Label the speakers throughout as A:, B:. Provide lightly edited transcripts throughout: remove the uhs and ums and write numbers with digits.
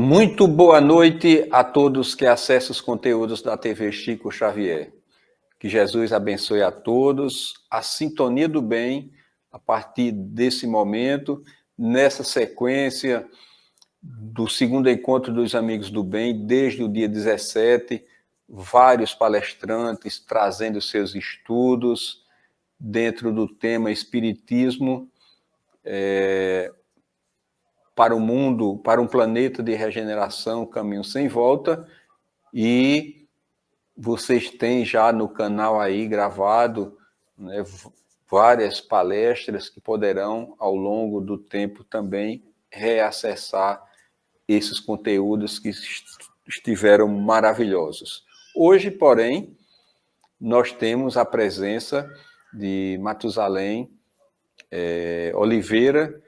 A: Muito boa noite a todos que acessam os conteúdos da TV Chico Xavier. Que Jesus abençoe a todos, a sintonia do bem, a partir desse momento, nessa sequência do segundo encontro dos Amigos do Bem, desde o dia 17, vários palestrantes trazendo seus estudos dentro do tema Espiritismo, para o mundo, para um planeta de regeneração, caminho sem volta, e vocês têm já no canal aí gravado, né, várias palestras que poderão, ao longo do tempo, também reacessar esses conteúdos que estiveram maravilhosos. Hoje, porém, nós temos a presença de Matusalém Oliveira,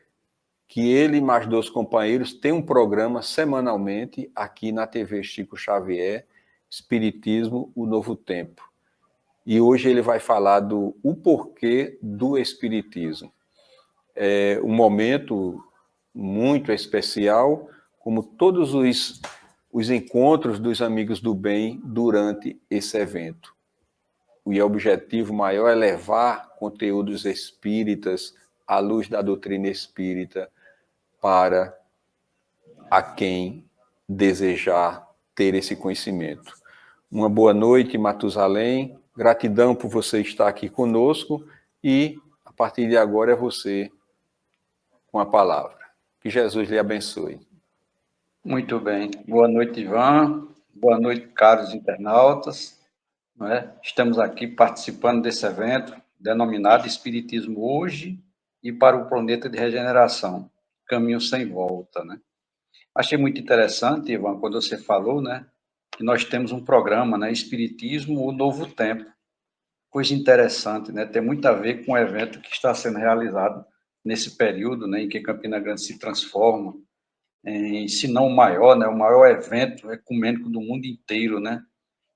A: que ele e mais dois companheiros têm um programa semanalmente aqui na TV Chico Xavier, Espiritismo, o Novo Tempo. E hoje ele vai falar do o porquê do Espiritismo. É um momento muito especial, como todos os encontros dos Amigos do Bem durante esse evento. O objetivo maior é levar conteúdos espíritas à luz da doutrina espírita para a quem desejar ter esse conhecimento. Uma boa noite, Matusalém. Gratidão por você estar aqui conosco e, a partir de agora, é você com a palavra. Que Jesus lhe abençoe.
B: Muito bem. Boa noite, Ivan. Boa noite, caros internautas. Estamos aqui participando desse evento denominado Espiritismo Hoje e para o Planeta de Regeneração, Caminho Sem Volta. Achei muito interessante, Ivan, quando você falou, que nós temos um programa, Espiritismo, o Novo Tempo. Coisa interessante, tem muito a ver com o evento que está sendo realizado nesse período, em que Campina Grande se transforma se não o maior evento ecumênico do mundo inteiro,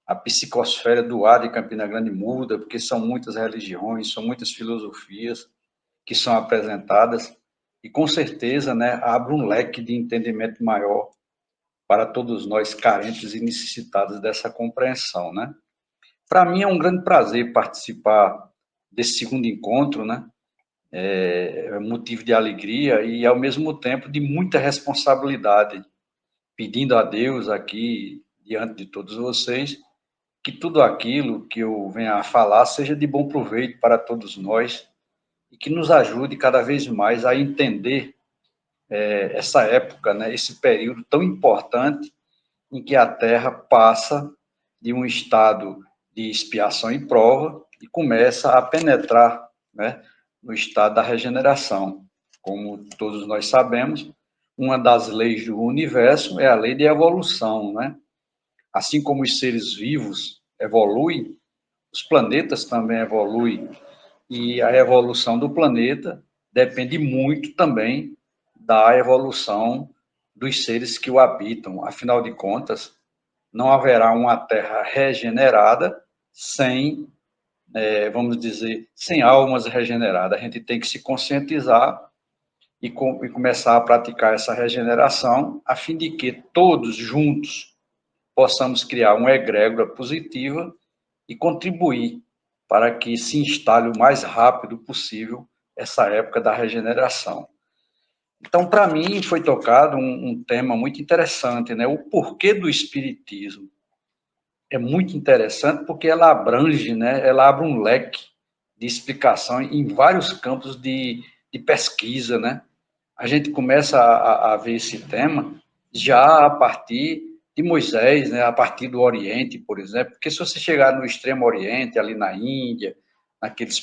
B: A psicosfera do ar de Campina Grande muda, porque são muitas religiões, são muitas filosofias que são apresentadas, e com certeza, abre um leque de entendimento maior para todos nós carentes e necessitados dessa compreensão, Para mim é um grande prazer participar desse segundo encontro, É motivo de alegria e, ao mesmo tempo, de muita responsabilidade, pedindo a Deus aqui, diante de todos vocês, que tudo aquilo que eu venha a falar seja de bom proveito para todos nós e que nos ajude cada vez mais a entender essa época, esse período tão importante em que a Terra passa de um estado de expiação e prova e começa a penetrar, no estado da regeneração. Como todos nós sabemos, uma das leis do universo é a lei de evolução, Assim como os seres vivos evoluem, os planetas também evoluem, e a evolução do planeta depende muito também da evolução dos seres que o habitam. Afinal de contas, não haverá uma Terra regenerada sem, vamos dizer, sem almas regeneradas. A gente tem que se conscientizar e começar a praticar essa regeneração, a fim de que todos juntos possamos criar uma egrégora positiva e contribuir para que se instale o mais rápido possível essa época da regeneração. Então, para mim, foi tocado um tema muito interessante, o porquê do Espiritismo. É muito interessante porque ela abrange, ela abre um leque de explicação em vários campos de pesquisa, A gente começa a ver esse tema já a partir de Moisés, a partir do Oriente, por exemplo, porque se você chegar no Extremo Oriente, ali na Índia,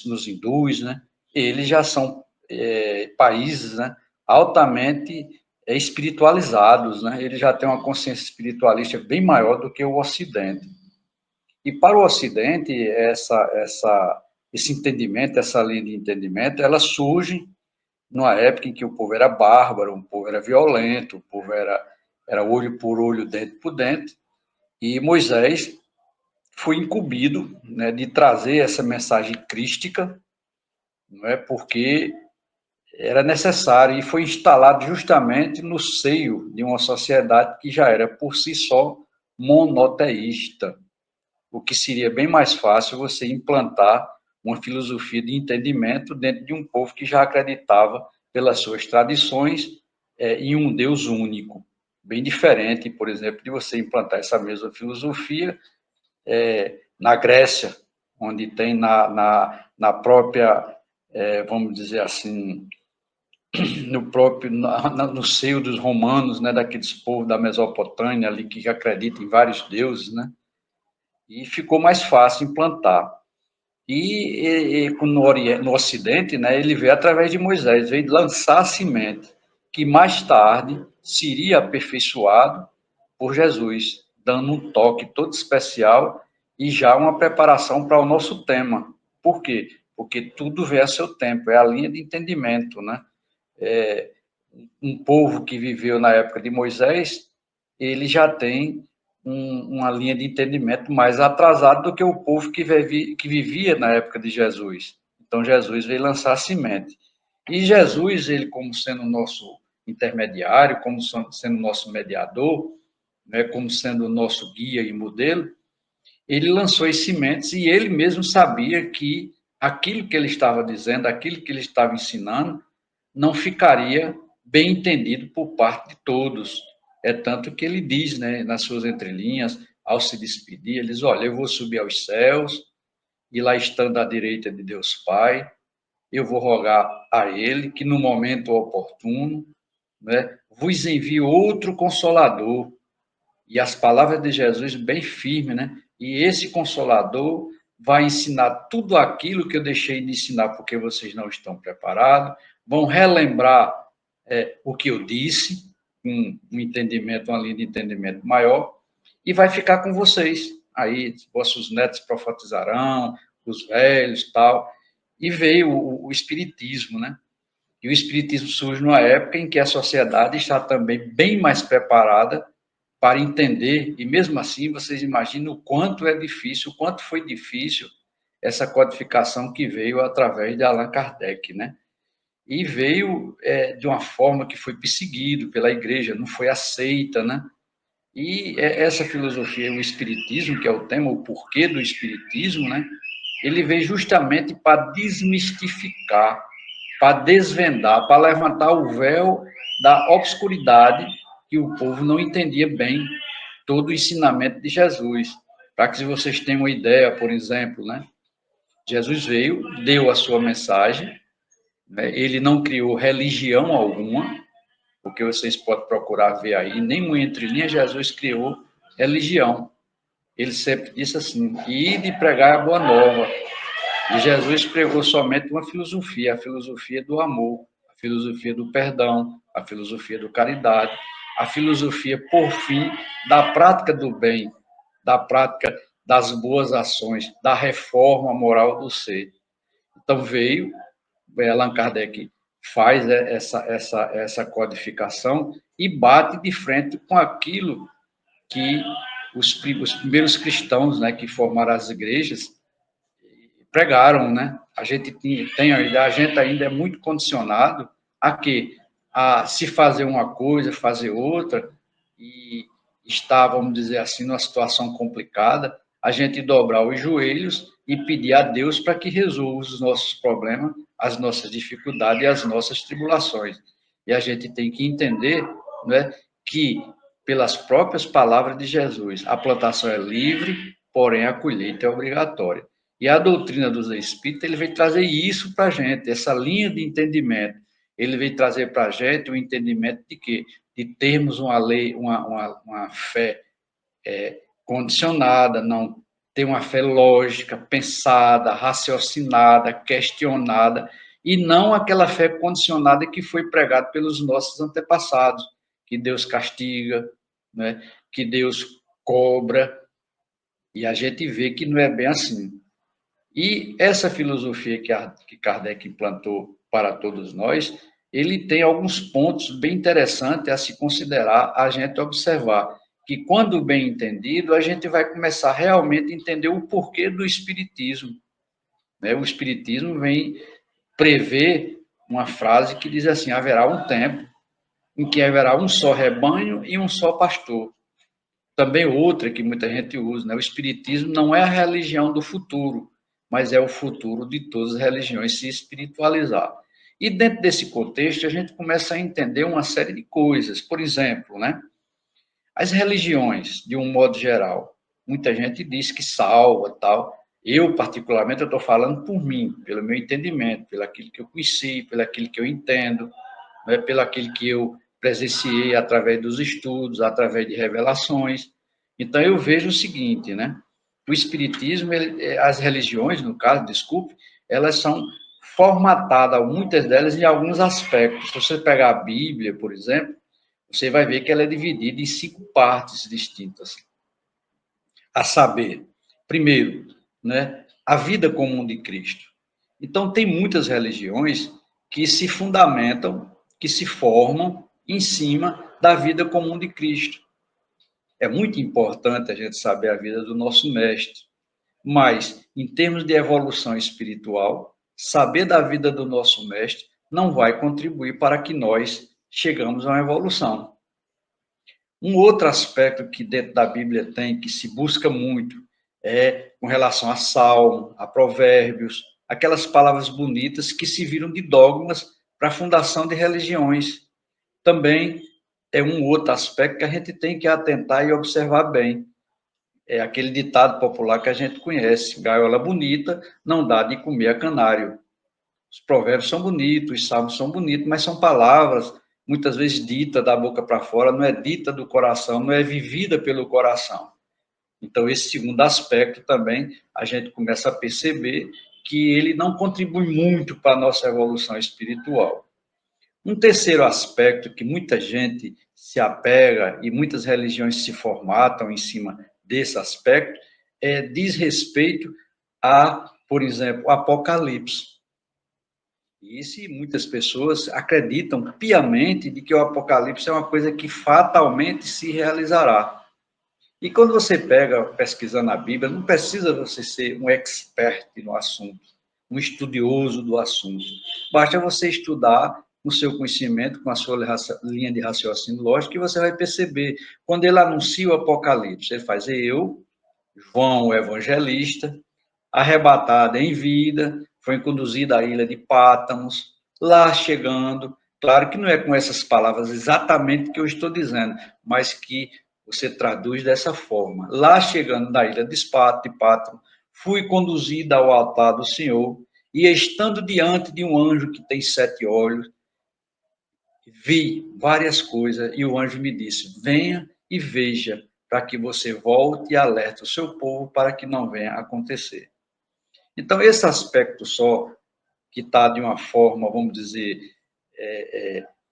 B: nos hindus, eles já são países, altamente espiritualizados, Eles já têm uma consciência espiritualista bem maior do que o Ocidente. E para o Ocidente, esse entendimento, essa linha de entendimento, ela surge numa época em que o povo era bárbaro, o povo era violento, o povo era olho por olho, dente por dente, e Moisés foi incumbido, de trazer essa mensagem crística, porque era necessário e foi instalado justamente no seio de uma sociedade que já era por si só monoteísta, o que seria bem mais fácil você implantar uma filosofia de entendimento dentro de um povo que já acreditava, pelas suas tradições, em um Deus único. Bem diferente, por exemplo, de você implantar essa mesma filosofia na Grécia, onde tem na própria, vamos dizer assim, no seio dos romanos, né, daqueles povos da Mesopotâmia ali que acreditam em vários deuses, né? E ficou mais fácil implantar. E no Ocidente, né, ele veio através de Moisés, veio lançar a semente, que mais tarde seria aperfeiçoado por Jesus, dando um toque todo especial e já uma preparação para o nosso tema. Por quê? Porque tudo vem a seu tempo, é a linha de entendimento, né? Um povo que viveu na época de Moisés, ele já tem uma linha de entendimento mais atrasada do que o povo que vivia na época de Jesus. Então, Jesus veio lançar a semente. E Jesus, ele como sendo o nosso intermediário, como sendo o nosso mediador, né, como sendo o nosso guia e modelo, ele lançou as sementes e ele mesmo sabia que aquilo que ele estava dizendo, aquilo que ele estava ensinando, não ficaria bem entendido por parte de todos. É tanto que ele diz, né, nas suas entrelinhas, ao se despedir, ele diz, olha, eu vou subir aos céus, e lá estando à direita de Deus Pai, eu vou rogar a ele que no momento oportuno, né, vos envie outro Consolador. E as palavras de Jesus bem firmes, né? E esse Consolador vai ensinar tudo aquilo que eu deixei de ensinar porque vocês não estão preparados, vão relembrar o que eu disse, um entendimento, uma linha de entendimento maior, e vai ficar com vocês. Aí, vossos netos profetizarão, os velhos, tal. E veio o Espiritismo, né? E o Espiritismo surge numa época em que a sociedade está também bem mais preparada para entender, e mesmo assim vocês imaginam o quanto é difícil, o quanto foi difícil essa codificação que veio através de Allan Kardec, né? E veio de uma forma que foi perseguido pela igreja, não foi aceita, né? E essa filosofia, o espiritismo, que é o tema, o porquê do espiritismo, né? Ele veio justamente para desmistificar, para desvendar, para levantar o véu da obscuridade que o povo não entendia bem todo o ensinamento de Jesus. Para que vocês tenham uma ideia, por exemplo, né? Jesus veio, deu a sua mensagem, né? Ele não criou religião alguma, porque vocês podem procurar ver aí, nem entre linhas Jesus criou religião. Ele sempre disse assim, ide pregar a boa nova. E Jesus pregou somente uma filosofia, a filosofia do amor, a filosofia do perdão, a filosofia do caridade, a filosofia, por fim, da prática do bem, da prática das boas ações, da reforma moral do ser. Então veio, Allan Kardec faz essa codificação e bate de frente com aquilo que os primeiros cristãos, né, que formaram as igrejas, pregaram, né? A gente a gente ainda é muito condicionado a quê? A se fazer uma coisa, fazer outra, e está, vamos dizer assim, numa situação complicada, a gente dobrar os joelhos e pedir a Deus para que resolva os nossos problemas, as nossas dificuldades e as nossas tribulações. E a gente tem que entender, né, que, pelas próprias palavras de Jesus, a plantação é livre, porém a colheita é obrigatória. E a doutrina dos espíritos, ele veio trazer isso para a gente, essa linha de entendimento. Ele veio trazer para a gente o entendimento de quê? De termos uma lei, uma fé condicionada, não ter uma fé lógica, pensada, raciocinada, questionada, e não aquela fé condicionada que foi pregada pelos nossos antepassados, que Deus castiga, né? Que Deus cobra, e a gente vê que não é bem assim. E essa filosofia que Kardec implantou para todos nós, ele tem alguns pontos bem interessantes a se considerar, a gente observar, que quando bem entendido, a gente vai começar realmente a entender o porquê do espiritismo, né? O espiritismo vem prever uma frase que diz assim: haverá um tempo em que haverá um só rebanho e um só pastor. Também outra que muita gente usa, né? O espiritismo não é a religião do futuro, mas é o futuro de todas as religiões se espiritualizar. E dentro desse contexto, a gente começa a entender uma série de coisas. Por exemplo, né? As religiões, de um modo geral, muita gente diz que salva, tal. Eu, particularmente, eu estou falando por mim, pelo meu entendimento, pelo aquilo que eu conheci, pelo aquilo que eu entendo, né? Pelo aquilo que eu presenciei através dos estudos, através de revelações. Então, eu vejo o seguinte, né? O espiritismo, as religiões, no caso, desculpe, elas são formatadas, muitas delas, em alguns aspectos. Se você pegar a Bíblia, por exemplo, você vai ver que ela é dividida em 5 partes distintas. A saber, primeiro, né, a vida comum de Cristo. Então, tem muitas religiões que se fundamentam, que se formam em cima da vida comum de Cristo. É muito importante a gente saber a vida do nosso mestre, mas, em termos de evolução espiritual, saber da vida do nosso mestre não vai contribuir para que nós chegamos a uma evolução. Um outro aspecto que dentro da Bíblia tem, que se busca muito, é com relação a Salmo, a Provérbios, aquelas palavras bonitas que se viram de dogmas para a fundação de religiões. Também é um outro aspecto que a gente tem que atentar e observar bem. É aquele ditado popular que a gente conhece: gaiola bonita não dá de comer a canário. Os provérbios são bonitos, os salmos são bonitos, mas são palavras muitas vezes dita da boca para fora, não é dita do coração, não é vivida pelo coração. Então, esse segundo aspecto também, a gente começa a perceber que ele não contribui muito para a nossa evolução espiritual. Um terceiro aspecto que muita gente se apega e muitas religiões se formatam em cima desse aspecto diz respeito a, por exemplo, Apocalipse. E se muitas pessoas acreditam piamente de que o Apocalipse é uma coisa que fatalmente se realizará. E quando você pega pesquisando a Bíblia, não precisa você ser um expert no assunto, um estudioso do assunto. Basta você estudar o seu conhecimento, com a sua linha de raciocínio lógico, que você vai perceber. Quando ele anuncia o Apocalipse, ele faz: eu, João, o evangelista, arrebatado em vida, foi conduzido à ilha de Pátamos, lá chegando, claro que não é com essas palavras exatamente que eu estou dizendo, mas que você traduz dessa forma. Lá chegando na ilha de Pátamos, fui conduzido ao altar do Senhor, e estando diante de um anjo que tem 7 olhos, vi várias coisas, e o anjo me disse: venha e veja, para que você volte e alerte o seu povo para que não venha acontecer. Então, esse aspecto só, que está de uma forma, vamos dizer,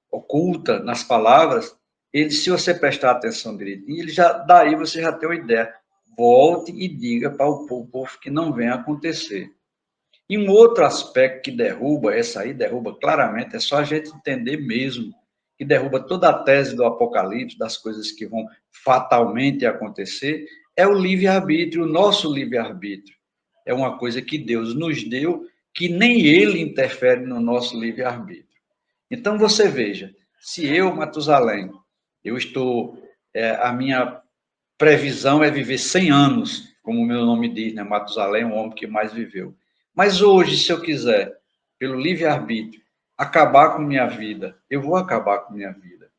B: oculta nas palavras, ele, se você prestar atenção direitinho, ele já, daí você já tem uma ideia. Volte e diga para o povo que não venha acontecer. E um outro aspecto que derruba, essa aí derruba claramente, é só a gente entender mesmo, que derruba toda a tese do Apocalipse, das coisas que vão fatalmente acontecer, é o livre-arbítrio, o nosso livre-arbítrio. É uma coisa que Deus nos deu, que nem ele interfere no nosso livre-arbítrio. Então, você veja, se eu, Matusalém, eu estou, a minha previsão é viver 100 anos, como o meu nome diz, né? Matusalém, o homem que mais viveu. Mas hoje, se eu quiser, pelo livre-arbítrio, acabar com minha vida, eu vou acabar com minha vida.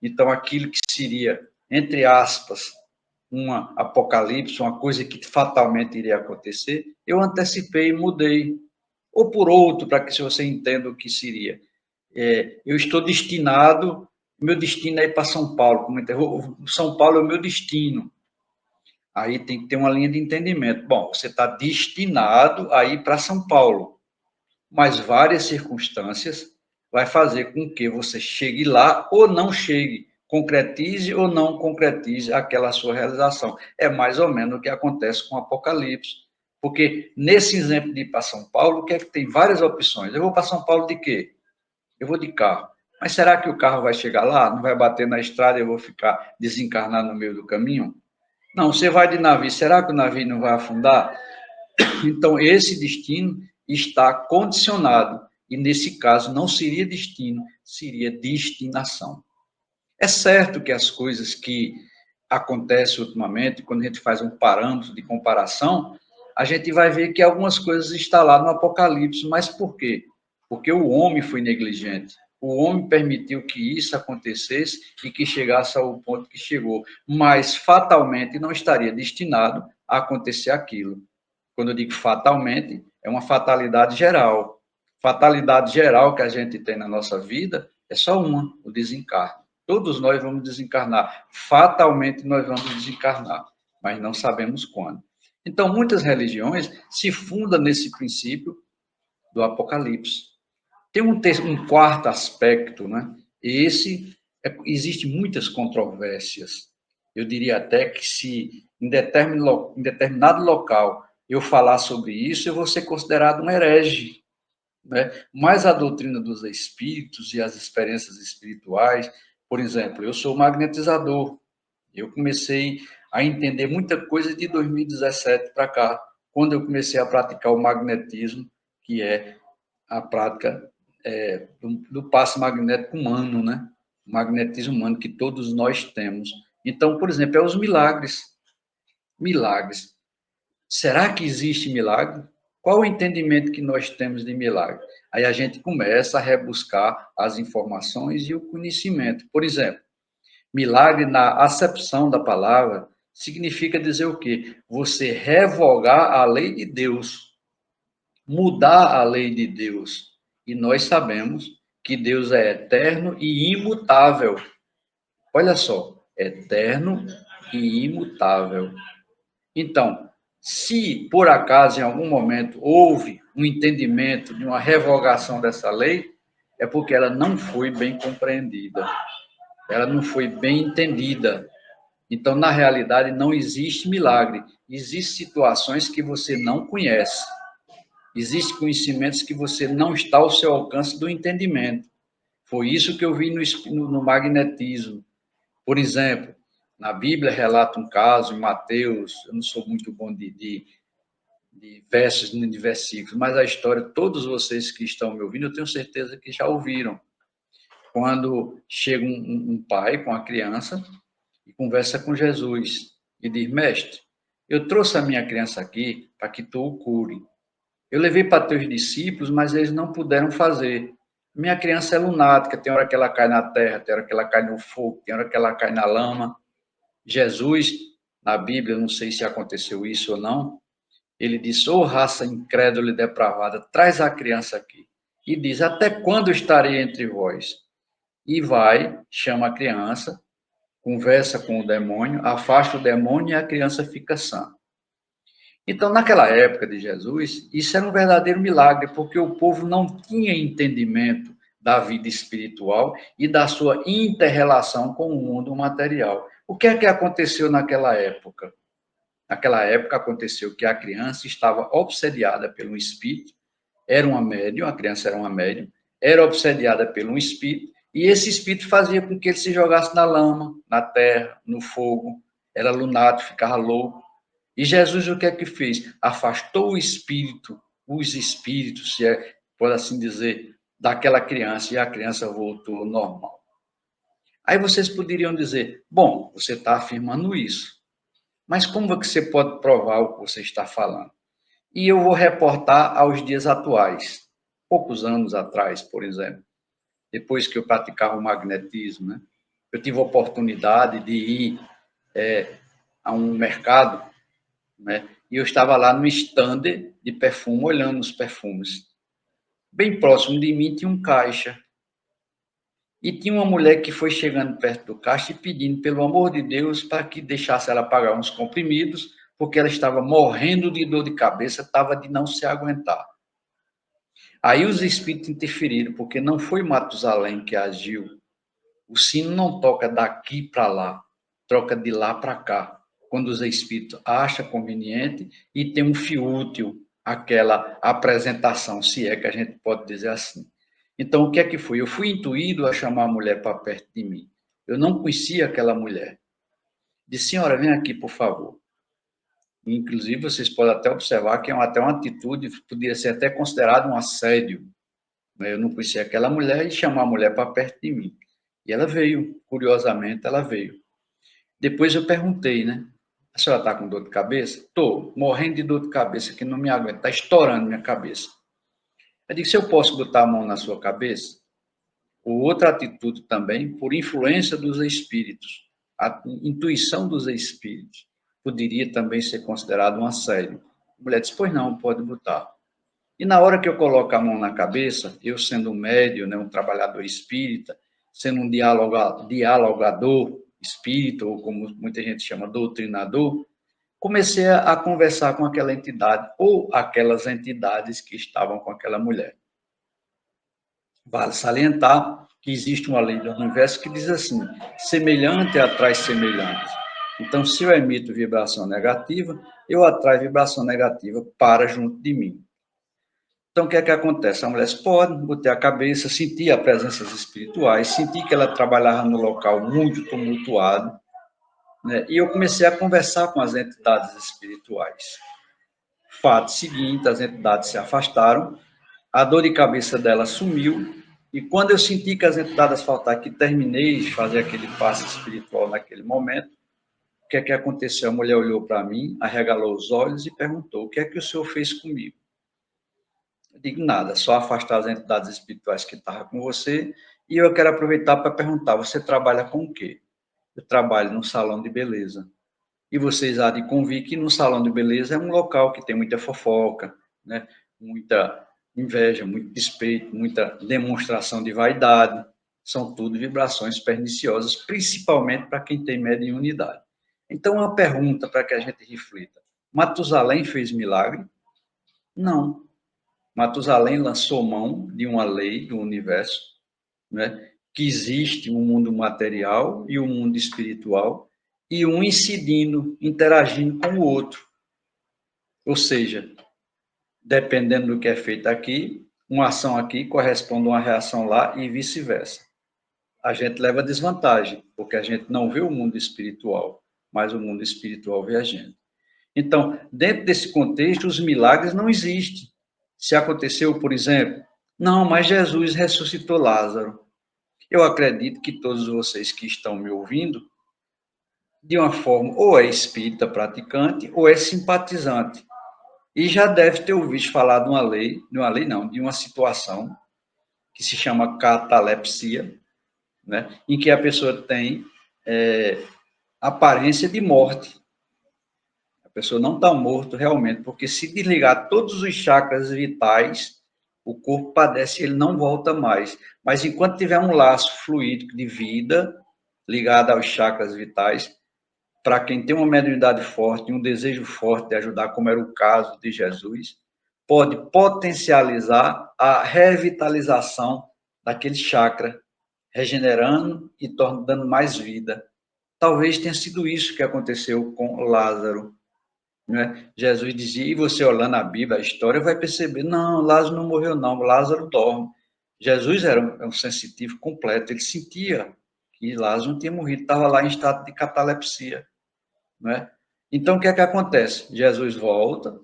B: Então, aquilo que seria, entre aspas, uma apocalipse, uma coisa que fatalmente iria acontecer, eu antecipei e mudei. Ou por outro, para que você entenda o que seria. Eu estou destinado, meu destino é ir para São Paulo. São Paulo é o meu destino. Aí tem que ter uma linha de entendimento. Bom, você está destinado a ir para São Paulo, mas várias circunstâncias vai fazer com que você chegue lá ou não chegue, concretize ou não concretize aquela sua realização. É mais ou menos o que acontece com o Apocalipse. Porque nesse exemplo de ir para São Paulo, o que é que tem? Várias opções. Eu vou para São Paulo de quê? Eu vou de carro. Mas será que o carro vai chegar lá? Não vai bater na estrada e eu vou ficar desencarnado no meio do caminho? Não, você vai de navio. Será que o navio não vai afundar? Então, esse destino está condicionado. e nesse caso não seria destino, seria destinação. É certo que as coisas que acontecem ultimamente, quando a gente faz um parâmetro de comparação, a gente vai ver que algumas coisas estão lá no Apocalipse, mas por quê? Porque o homem foi negligente. O homem permitiu que isso acontecesse e que chegasse ao ponto que chegou, mas fatalmente não estaria destinado a acontecer aquilo. Quando eu digo fatalmente, é uma fatalidade geral. Fatalidade geral que a gente tem na nossa vida é só uma, o desencarne. Todos nós vamos desencarnar. Fatalmente nós vamos desencarnar, mas não sabemos quando. Então, muitas religiões se fundam nesse princípio do Apocalipse. Tem um quarto aspecto, né? Existe muitas controvérsias. Eu diria até que se em determinado local eu falar sobre isso, eu vou ser considerado um herege, né? Mas a doutrina dos espíritos e as experiências espirituais, por exemplo, eu sou magnetizador. Eu comecei a entender muita coisa de 2017 para cá, quando eu comecei a praticar o magnetismo, que é a prática do passe magnético humano, né? O magnetismo humano que todos nós temos. Então, por exemplo, é os milagres. Milagres. Será que existe milagre? Qual o entendimento que nós temos de milagre? Aí a gente começa a rebuscar as informações e o conhecimento. Por exemplo, milagre na acepção da palavra significa dizer o quê? Você revogar a lei de Deus, mudar a lei de Deus. E nós sabemos que Deus é eterno e imutável. Olha só, eterno e imutável. Então, se por acaso em algum momento houve um entendimento de uma revogação dessa lei, é porque ela não foi bem compreendida, ela não foi bem entendida. Então, na realidade, não existe milagre, existem situações que você não conhece. Existem conhecimentos que você não está ao seu alcance do entendimento. Foi isso que eu vi no magnetismo. Por exemplo, na Bíblia relata um caso, em Mateus, eu não sou muito bom de versos nem de versículos, mas a história, todos vocês que estão me ouvindo, eu tenho certeza que já ouviram. Quando chega um pai com a criança e conversa com Jesus e diz: Mestre, eu trouxe a minha criança aqui para que tu o cure. Eu levei para teus discípulos, mas eles não puderam fazer. Minha criança é lunática, tem hora que ela cai na terra, tem hora que ela cai no fogo, tem hora que ela cai na lama. Jesus, na Bíblia, não sei se aconteceu isso ou não, ele disse: ô raça incrédula e depravada, traz a criança aqui. E diz: até quando estarei entre vós? E vai, chama a criança, conversa com o demônio, afasta o demônio e a criança fica sã. Então, naquela época de Jesus, isso era um verdadeiro milagre, porque o povo não tinha entendimento da vida espiritual e da sua inter-relação com o mundo material. O que é que aconteceu naquela época? Naquela época aconteceu que a criança estava obsediada pelo espírito, era uma médium, a criança era uma médium, era obsediada pelo espírito, e esse espírito fazia com que ele se jogasse na lama, na terra, no fogo, era lunático, ficava louco. E Jesus o que é que fez? Afastou o espírito, os espíritos, se é, por assim dizer, daquela criança, e a criança voltou ao normal. Aí vocês poderiam dizer: bom, você está afirmando isso, mas como é que você pode provar o que você está falando? E eu vou reportar aos dias atuais. Poucos anos atrás, por exemplo, depois que eu praticava o magnetismo, né? Eu tive a oportunidade de ir a um mercado, né? E eu estava lá no stand de perfume, olhando os perfumes. Bem próximo de mim tinha um caixa. E tinha uma mulher que foi chegando perto do caixa e pedindo, pelo amor de Deus, para que deixasse ela pagar uns comprimidos, porque ela estava morrendo de dor de cabeça, estava de não se aguentar. Aí os espíritos interferiram, porque não foi Matusalém que agiu. O sino não toca daqui para lá, troca de lá para cá. Quando os espíritos acham conveniente e tem um fio útil aquela apresentação, se é que a gente pode dizer assim. Então, o que é que foi? Eu fui intuído a chamar a mulher para perto de mim. Eu não conhecia aquela mulher. Disse: senhora, vem aqui, por favor. Inclusive, vocês podem até observar que é até uma atitude, poderia ser até considerado um assédio. Eu não conhecia aquela mulher e chamou a mulher para perto de mim. E ela veio, curiosamente, ela veio. Depois eu perguntei, né? A senhora está com dor de cabeça? Estou, morrendo de dor de cabeça, que não me aguenta, está estourando minha cabeça. Eu disse, se eu posso botar a mão na sua cabeça? Ou outra atitude também, por influência dos espíritos, a intuição dos espíritos, poderia também ser considerado um assédio. A mulher disse, pois não, pode botar. E na hora que eu coloco a mão na cabeça, eu sendo um médium, né, um trabalhador espírita, sendo um dialogador espírita, ou como muita gente chama, doutrinador, comecei a conversar com aquela entidade ou aquelas entidades que estavam com aquela mulher. Vale salientar que existe uma lei do universo que diz assim, semelhante atrai semelhante. Então, se eu emito vibração negativa, eu atraio vibração negativa para junto de mim. Então, o que é que acontece? A mulher pode botar a cabeça, sentir as presenças espirituais, sentir que ela trabalhava no local muito tumultuado, né? E eu comecei a conversar com as entidades espirituais. Fato seguinte, as entidades se afastaram, a dor de cabeça dela sumiu, e quando eu senti que as entidades faltaram, que terminei de fazer aquele passe espiritual naquele momento, o que é que aconteceu? A mulher olhou para mim, arregalou os olhos e perguntou, o que é que o senhor fez comigo? Eu digo nada, só afastar as entidades espirituais que estavam com você, e eu quero aproveitar para perguntar, você trabalha com o quê? Eu trabalho num salão de beleza. E vocês há de convir que no salão de beleza é um local que tem muita fofoca, né? Muita inveja, muito despeito, muita demonstração de vaidade. São tudo vibrações perniciosas, principalmente para quem tem mediunidade. Então, uma pergunta para que a gente reflita. Matusalém fez milagre? Não. Matusalém lançou mão de uma lei do universo, né? Que existe um mundo material e um mundo espiritual, e um incidindo, interagindo com o outro. Ou seja, dependendo do que é feito aqui, uma ação aqui corresponde a uma reação lá e vice-versa. A gente leva desvantagem, porque a gente não vê o mundo espiritual, mas o mundo espiritual vê a gente. Então, dentro desse contexto, os milagres não existem. Se aconteceu, por exemplo, não, mas Jesus ressuscitou Lázaro. Eu acredito que todos vocês que estão me ouvindo, de uma forma, ou é espírita praticante, ou é simpatizante. E já deve ter ouvido falar de uma lei não, de uma situação que se chama catalepsia, né? Em que a pessoa tem aparência de morte. A pessoa não está morto realmente, porque se desligar todos os chakras vitais, o corpo padece, ele não volta mais. Mas enquanto tiver um laço fluídico de vida ligado aos chakras vitais, para quem tem uma mediunidade forte, um desejo forte de ajudar, como era o caso de Jesus, pode potencializar a revitalização daquele chakra, regenerando e dando mais vida. Talvez tenha sido isso que aconteceu com Lázaro. Né? Jesus dizia, e você olhando a Bíblia, a história, vai perceber, não, Lázaro não morreu não, Lázaro dorme. Jesus era um sensitivo completo, ele sentia que Lázaro não tinha morrido, estava lá em estado de catalepsia. Né? Então, o que é que acontece? Jesus volta,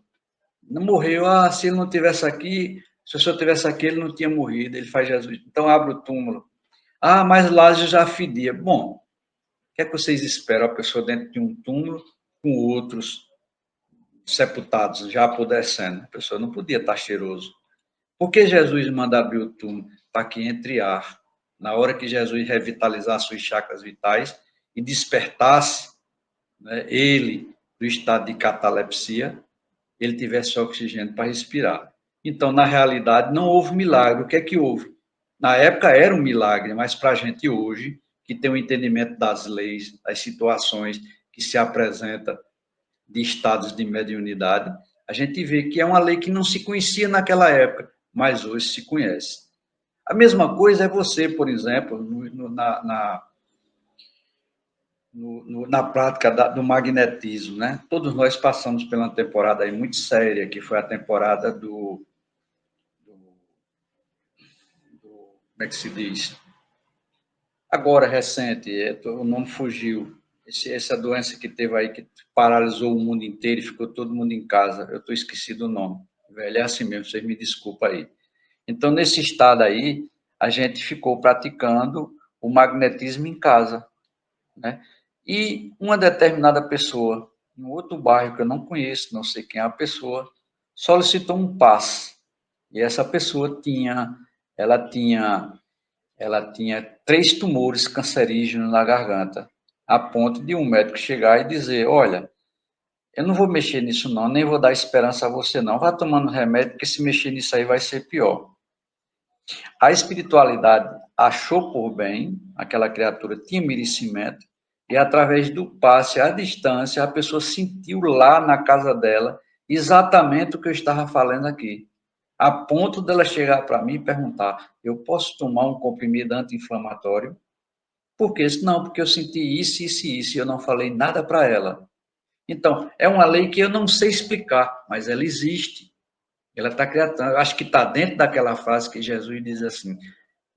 B: não morreu, se ele não tivesse aqui, se o senhor tivesse aqui, ele não tinha morrido, ele faz Jesus. Então, abre o túmulo. Mas Lázaro já fedia. Bom, o que é que vocês esperam? A pessoa dentro de um túmulo com outros sepultados, já apodrecendo. A pessoa não podia estar cheiroso. Por que Jesus manda abrir o túmulo? Para que entre ar. Na hora que Jesus revitalizasse os chakras vitais e despertasse, né, ele do estado de catalepsia, ele tivesse oxigênio para respirar. Então, na realidade, não houve milagre. O que é que houve? Na época era um milagre, mas para a gente hoje, que tem o entendimento das leis, das situações que se apresenta de estados de mediunidade, a gente vê que é uma lei que não se conhecia naquela época, mas hoje se conhece. A mesma coisa é você, por exemplo, na prática do magnetismo, né? Todos nós passamos pela uma temporada aí muito séria, que foi a temporada como é que se diz? Agora, recente, o nome fugiu. Essa doença que teve aí, que paralisou o mundo inteiro e ficou todo mundo em casa. Eu estou esquecido o nome. Velho, é assim mesmo, vocês me desculpem aí. Então, nesse estado aí, a gente ficou praticando o magnetismo em casa, né? E uma determinada pessoa, em outro bairro que eu não conheço, não sei quem é a pessoa, solicitou um passe. E essa pessoa ela tinha, ela tinha 3 tumores cancerígenos na garganta, a ponto de um médico chegar e dizer: olha, eu não vou mexer nisso não, nem vou dar esperança a você não, vá tomando remédio, porque se mexer nisso aí vai ser pior. A espiritualidade achou por bem, aquela criatura tinha merecimento, e através do passe à distância, a pessoa sentiu lá na casa dela exatamente o que eu estava falando aqui. A ponto dela chegar para mim e perguntar: eu posso tomar um comprimido anti-inflamatório? Por quê? Não, porque eu senti isso, isso e isso, e eu não falei nada para ela. Então, é uma lei que eu não sei explicar, mas ela existe. Ela está criando, acho que está dentro daquela frase que Jesus diz assim,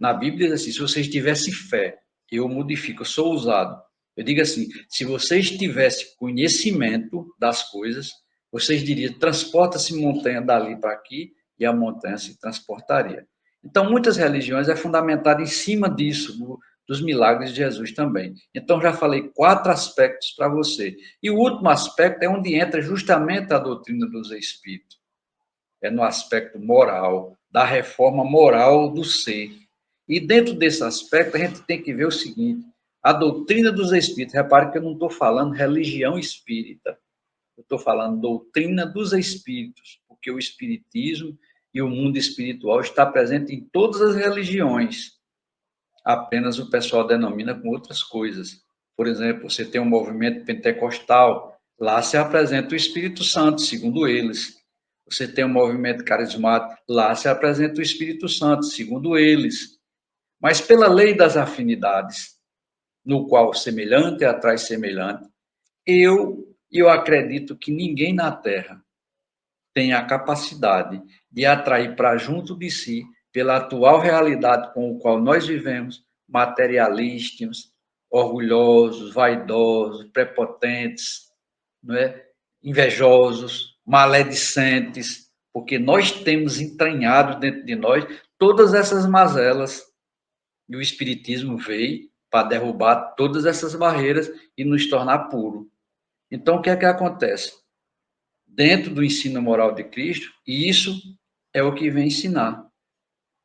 B: na Bíblia diz assim, se vocês tivessem fé, eu modifico, eu sou ousado. Eu digo assim, se vocês tivessem conhecimento das coisas, vocês diriam, transporta-se montanha dali para aqui, e a montanha se transportaria. Então, muitas religiões é fundamentada em cima disso, dos milagres de Jesus também. Então, já falei 4 aspectos para você. E o último aspecto é onde entra justamente a doutrina dos espíritos. É no aspecto moral, da reforma moral do ser. E dentro desse aspecto, a gente tem que ver o seguinte: a doutrina dos espíritos, repare que eu não estou falando religião espírita, eu estou falando doutrina dos espíritos, porque o espiritismo e o mundo espiritual está presente em todas as religiões, apenas o pessoal denomina com outras coisas. Por exemplo, você tem um movimento pentecostal, lá se apresenta o Espírito Santo, segundo eles. Você tem um movimento carismático, lá se apresenta o Espírito Santo, segundo eles. Mas pela lei das afinidades, no qual semelhante atrai semelhante, eu acredito que ninguém na Terra tem a capacidade de atrair para junto de si, pela atual realidade com a qual nós vivemos, materialistas, orgulhosos, vaidosos, prepotentes, não é? Invejosos, maledicentes, porque nós temos entranhado dentro de nós todas essas mazelas. E o Espiritismo veio para derrubar todas essas barreiras e nos tornar puros. Então, o que é que acontece? Dentro do ensino moral de Cristo, e isso é o que vem ensinar.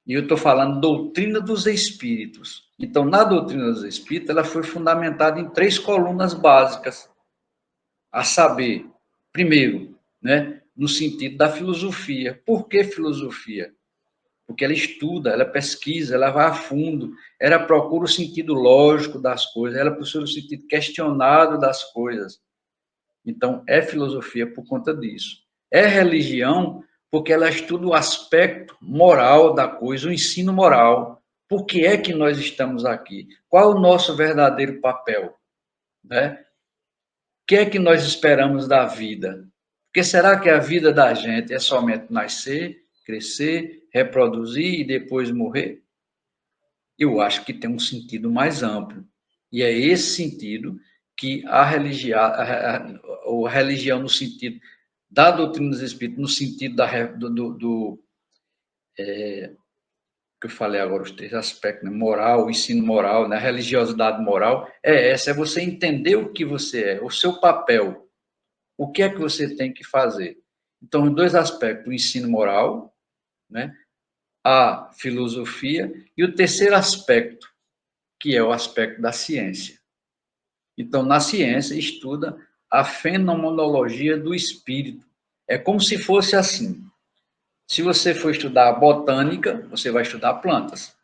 B: E eu estou falando doutrina dos espíritos. Então, na doutrina dos espíritos, ela foi fundamentada em 3 colunas básicas, a saber, primeiro, né, no sentido da filosofia. Por que filosofia? Porque ela estuda, ela pesquisa, ela vai a fundo, ela procura o sentido lógico das coisas, ela procura o sentido questionado das coisas. Então, é filosofia por conta disso. É religião porque ela estuda o aspecto moral da coisa, o ensino moral. Por que é que nós estamos aqui? Qual é o nosso verdadeiro papel? Né? O que é que nós esperamos da vida? Porque será que a vida da gente é somente nascer, crescer, reproduzir e depois morrer? Eu acho que tem um sentido mais amplo. E é esse sentido que a religião no sentido da doutrina dos espíritos, no sentido que eu falei agora, os 3 aspectos, né? Moral, o ensino moral, né? A religiosidade moral, é essa, é você entender o que você é, o seu papel, o que é que você tem que fazer. Então, os 2 aspectos, o ensino moral, né? A filosofia, e o terceiro aspecto, que é o aspecto da ciência. Então, na ciência, estuda a fenomenologia do espírito. É como se fosse assim. Se você for estudar botânica, você vai estudar plantas.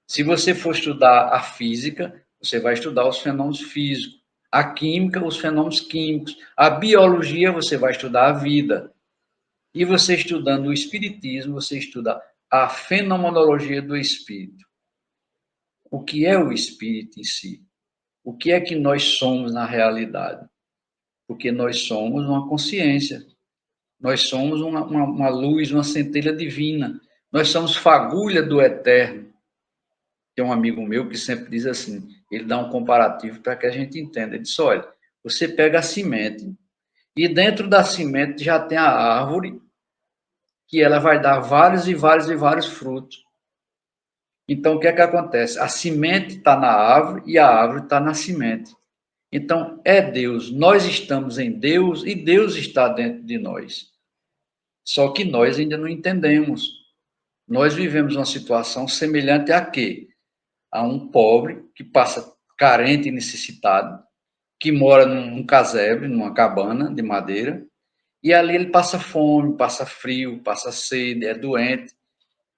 B: Se você for estudar a física, você vai estudar os fenômenos físicos. A química, os fenômenos químicos. A biologia, você vai estudar a vida. E você estudando o espiritismo, você estuda a fenomenologia do espírito. O que é o espírito em si? O que é que nós somos na realidade? Porque nós somos uma consciência, nós somos uma luz, uma centelha divina, nós somos fagulha do eterno. Tem um amigo meu que sempre diz assim, ele dá um comparativo para que a gente entenda. Ele diz, olha, você pega a semente e dentro da semente já tem a árvore que ela vai dar vários e vários e vários frutos. Então, o que é que acontece? A semente está na árvore e a árvore está na semente. Então, é Deus. Nós estamos em Deus e Deus está dentro de nós. Só que nós ainda não entendemos. Nós vivemos uma situação semelhante a quê? A um pobre que passa carente e necessitado, que mora num casebre, numa cabana de madeira, e ali ele passa fome, passa frio, passa sede, é doente,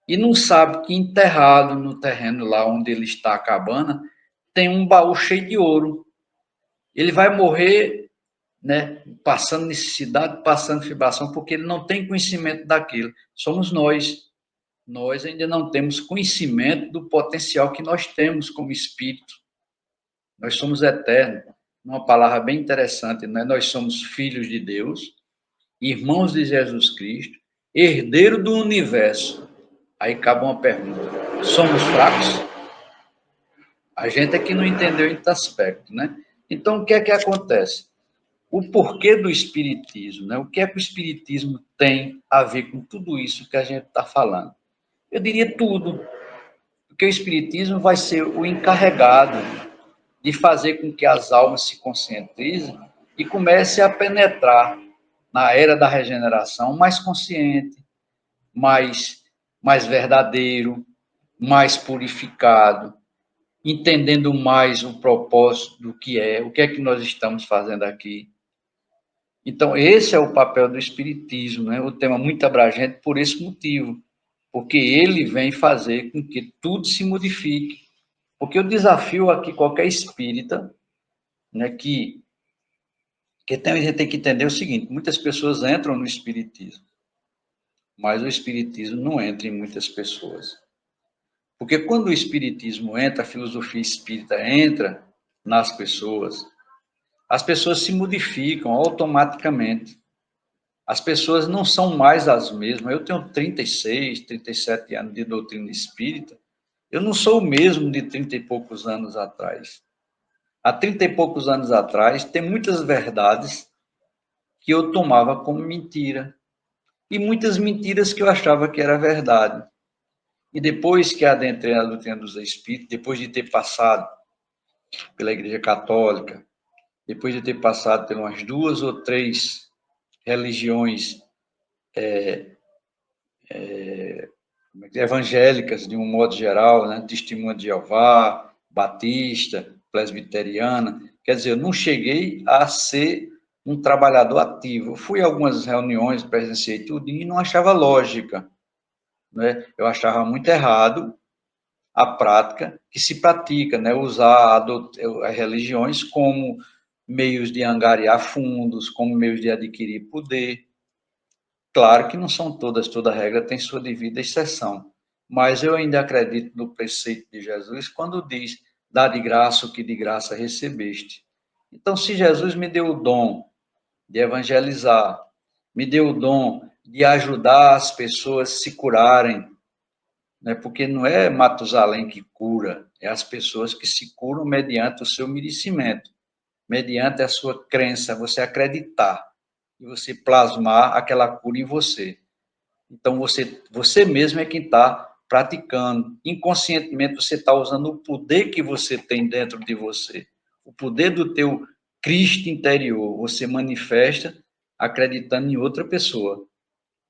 B: e não sabe que enterrado no terreno lá onde ele está a cabana, tem um baú cheio de ouro. Ele vai morrer, né, passando necessidade, passando fibração, porque ele não tem conhecimento daquilo. Somos nós. Nós ainda não temos conhecimento do potencial que nós temos como espírito. Nós somos eternos. Uma palavra bem interessante, né? Nós somos filhos de Deus, irmãos de Jesus Cristo, herdeiro do universo. Aí cabe uma pergunta: somos fracos? A gente é que não entendeu esse aspecto, né? Então, o que é que acontece? O porquê do espiritismo, né? O que é que o espiritismo tem a ver com tudo isso que a gente está falando? Eu diria tudo, porque o espiritismo vai ser o encarregado de fazer com que as almas se conscientizem e comecem a penetrar na era da regeneração mais consciente, mais verdadeiro, mais purificado, entendendo mais o propósito do que é, o que é que nós estamos fazendo aqui. Então, esse é o papel do espiritismo, né? O tema muito abrangente por esse motivo, porque ele vem fazer com que tudo se modifique. Porque eu desafio aqui qualquer espírita, né, a gente tem que entender o seguinte: muitas pessoas entram no espiritismo, mas o espiritismo não entra em muitas pessoas. Porque quando o espiritismo entra, a filosofia espírita entra nas pessoas, as pessoas se modificam automaticamente. As pessoas não são mais as mesmas. Eu tenho 36, 37 anos de doutrina espírita. Eu não sou o mesmo de 30 e poucos anos atrás. Há 30 e poucos anos atrás, tem muitas verdades que eu tomava como mentira. E muitas mentiras que eu achava que era verdade. E depois que adentrei na doutrina dos espíritos, depois de ter passado pela Igreja Católica, depois de ter passado por umas 2 ou 3 religiões evangélicas, de um modo geral, né? Testemunha de Jeová, Batista, Presbiteriana, quer dizer, eu não cheguei a ser um trabalhador ativo. Fui a algumas reuniões, presenciei tudo e não achava lógica, né? Eu achava muito errado a prática que se pratica, né? Usar as religiões como meios de angariar fundos, como meios de adquirir poder. Claro que não são todas, toda regra tem sua devida exceção, mas eu ainda acredito no preceito de Jesus quando diz: dá de graça o que de graça recebeste. Então, se Jesus me deu o dom de evangelizar, me deu o dom de ajudar as pessoas a se curarem, né? Porque não é Matusalém que cura, é as pessoas que se curam mediante o seu merecimento, mediante a sua crença, você acreditar e você plasmar aquela cura em você. Então, você mesmo é quem está praticando. Inconscientemente, você está usando o poder que você tem dentro de você. O poder do teu Cristo interior. Você manifesta acreditando em outra pessoa,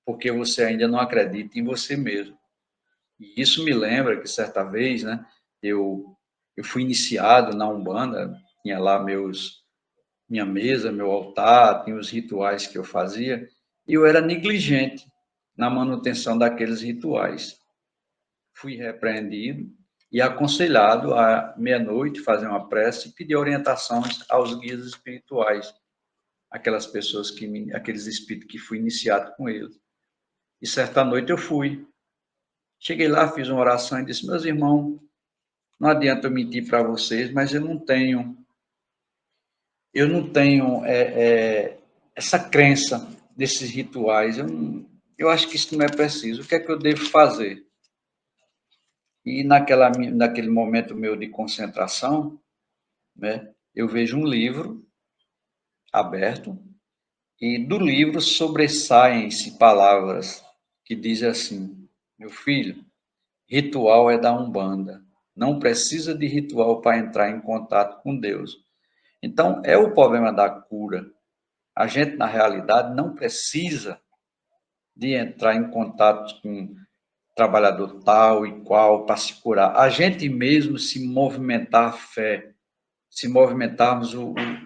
B: porque você ainda não acredita em você mesmo. E isso me lembra que, certa vez, né, eu fui iniciado na Umbanda, tinha lá minha mesa, meu altar, tinha os rituais que eu fazia, e eu era negligente na manutenção daqueles rituais. Fui repreendido e aconselhado à meia-noite fazer uma prece e pedir orientações aos guias espirituais, aquelas pessoas aqueles espíritos que fui iniciado com eles. E certa noite eu fui. Cheguei lá, fiz uma oração e disse: meus irmãos, não adianta eu mentir para vocês, mas eu não tenho essa crença desses rituais. Eu acho que isso não é preciso. O que é que eu devo fazer? E naquele momento meu de concentração, né, eu vejo um livro aberto e do livro sobressaem-se palavras que diz assim: meu filho, ritual é da Umbanda. Não precisa de ritual para entrar em contato com Deus. Então, é o problema da cura. A gente, na realidade, não precisa de entrar em contato com trabalhador tal e qual para se curar. A gente mesmo se movimentar a fé, se movimentarmos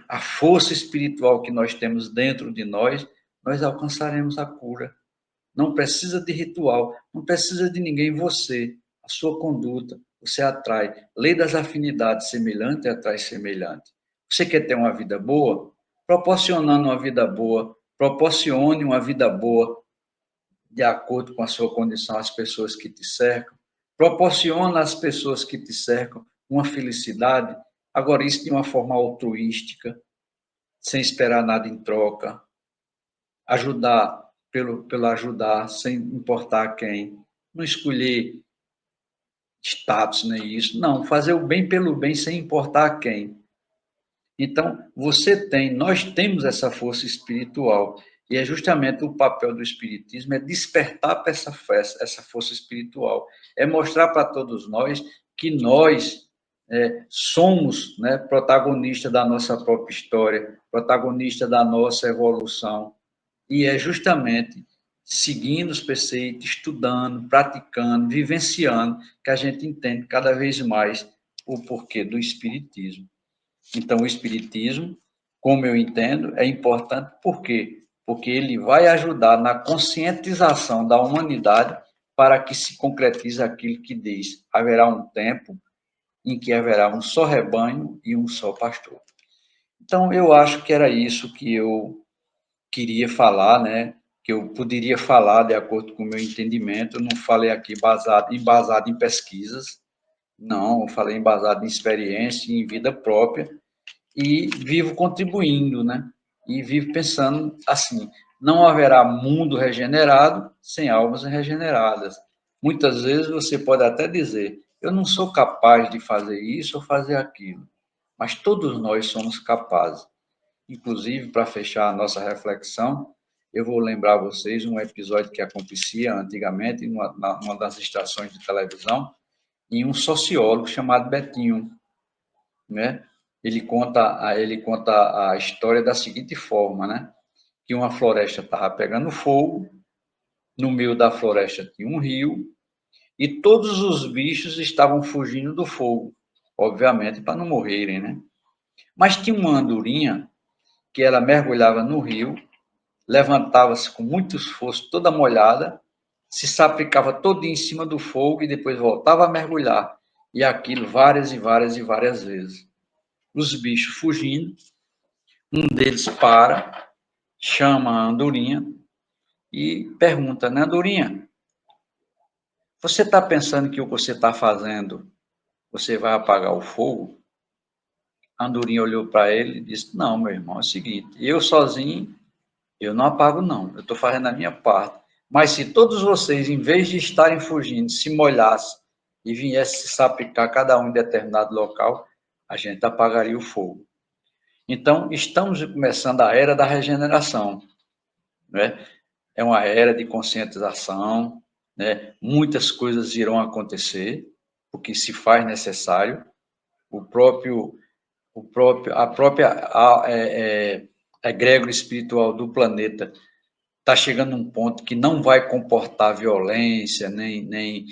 B: a força espiritual que nós temos dentro de nós alcançaremos a cura. Não precisa de ritual, não precisa de ninguém, você, a sua conduta, você atrai. Lei das afinidades, semelhante atrai semelhante. Você quer ter uma vida boa? Proporcionando uma vida boa, proporcione uma vida boa de acordo com a sua condição às pessoas que te cercam. Proporciona às pessoas que te cercam uma felicidade, agora isso de uma forma altruística, sem esperar nada em troca. Ajudar pelo ajudar, sem importar quem. Não escolher status nem isso. Não, fazer o bem pelo bem, sem importar quem. Então, nós temos essa força espiritual. E é justamente o papel do Espiritismo, é despertar para essa força espiritual. É mostrar para todos nós que nós somos, né, protagonistas da nossa própria história, protagonistas da nossa evolução. E é justamente seguindo os preceitos, estudando, praticando, vivenciando, que a gente entende cada vez mais o porquê do Espiritismo. Então, o Espiritismo, como eu entendo, é importante por quê? Porque ele vai ajudar na conscientização da humanidade para que se concretize aquilo que diz: haverá um tempo em que haverá um só rebanho e um só pastor. Então, eu acho que era isso que eu queria falar, né? Que eu poderia falar de acordo com o meu entendimento. Eu não falei aqui embasado em pesquisas, não, eu falei embasado em experiência, em vida própria, e vivo contribuindo, né? E vivo pensando assim: não haverá mundo regenerado sem almas regeneradas. Muitas vezes você pode até dizer: eu não sou capaz de fazer isso ou fazer aquilo, mas todos nós somos capazes. Inclusive, para fechar a nossa reflexão, eu vou lembrar a vocês um episódio que acontecia antigamente numa das estações de televisão, em um sociólogo chamado Betinho, né? Ele conta a história da seguinte forma, né? Que uma floresta estava pegando fogo, no meio da floresta tinha um rio, e todos os bichos estavam fugindo do fogo, obviamente para não morrerem, né? Mas tinha uma andorinha que ela mergulhava no rio, levantava-se com muito esforço, toda molhada, se sapicava todo em cima do fogo e depois voltava a mergulhar. E aquilo várias e várias e várias vezes. Os bichos fugindo, um deles para, chama a andorinha e pergunta, né, andorinha, você está pensando que o que você está fazendo, você vai apagar o fogo? A andorinha olhou para ele e disse, não, meu irmão, é o seguinte, eu sozinho, eu não apago não, eu estou fazendo a minha parte. Mas se todos vocês, em vez de estarem fugindo, se molhassem e viessem se sapicar cada um em determinado local, a gente apagaria o fogo. Então, estamos começando a era da regeneração, né? É uma era de conscientização, né? Muitas coisas irão acontecer, porque se faz necessário. A própria egrégora espiritual do planeta está chegando a um ponto que não vai comportar violência, nem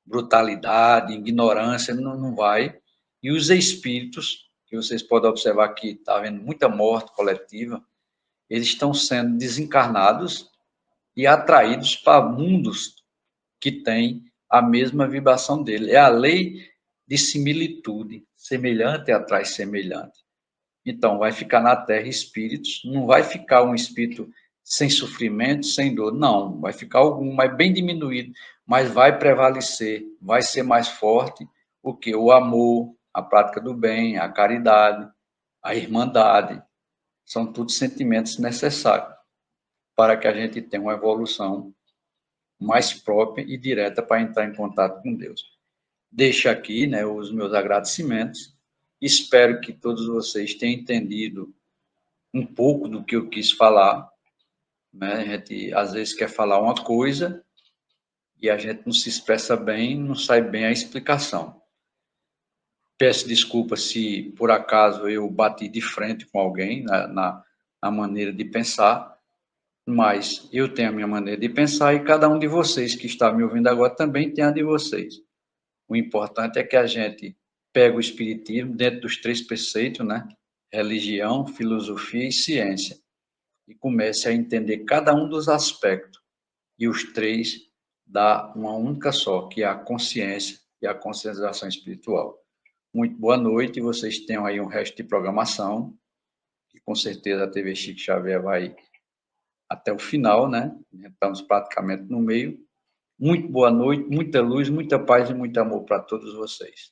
B: brutalidade, ignorância, não vai. E os espíritos, que vocês podem observar que está havendo muita morte coletiva, eles estão sendo desencarnados e atraídos para mundos que têm a mesma vibração dele. É a lei de similitude, semelhante atrai semelhante. Então, vai ficar na Terra espíritos, não vai ficar um espírito sem sofrimento, sem dor, não, vai ficar algum, mas bem diminuído, mas vai prevalecer, vai ser mais forte o que? O amor, a prática do bem, a caridade, a irmandade, são todos sentimentos necessários para que a gente tenha uma evolução mais própria e direta para entrar em contato com Deus. Deixo aqui, né, os meus agradecimentos. Espero que todos vocês tenham entendido um pouco do que eu quis falar. né? A gente, às vezes, quer falar uma coisa e a gente não se expressa bem, não sai bem a explicação. Peço desculpa se, por acaso, eu bati de frente com alguém na maneira de pensar, mas eu tenho a minha maneira de pensar e cada um de vocês que está me ouvindo agora também tem a de vocês. O importante é que a gente pega o espiritismo dentro dos 3 preceitos, né? Religião, filosofia e ciência, e comece a entender cada um dos aspectos. E os 3 dá uma única só, que é a consciência e a conscientização espiritual. Muito boa noite, e vocês tenham aí um resto de programação, e com certeza a TV Chico Xavier vai até o final, né? Estamos praticamente no meio. Muito boa noite, muita luz, muita paz e muito amor para todos vocês.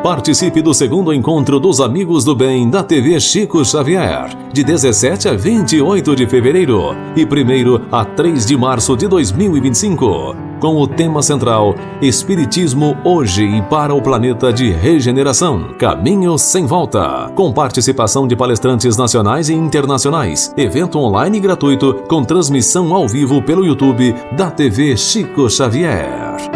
C: Participe do 2º Encontro dos Amigos do Bem da TV Chico Xavier, de 17 a 28 de fevereiro e 1º a 3 de março de 2025, com o tema central Espiritismo hoje e para o planeta de regeneração, Caminho sem volta, com participação de palestrantes nacionais e internacionais, evento online gratuito com transmissão ao vivo pelo YouTube da TV Chico Xavier.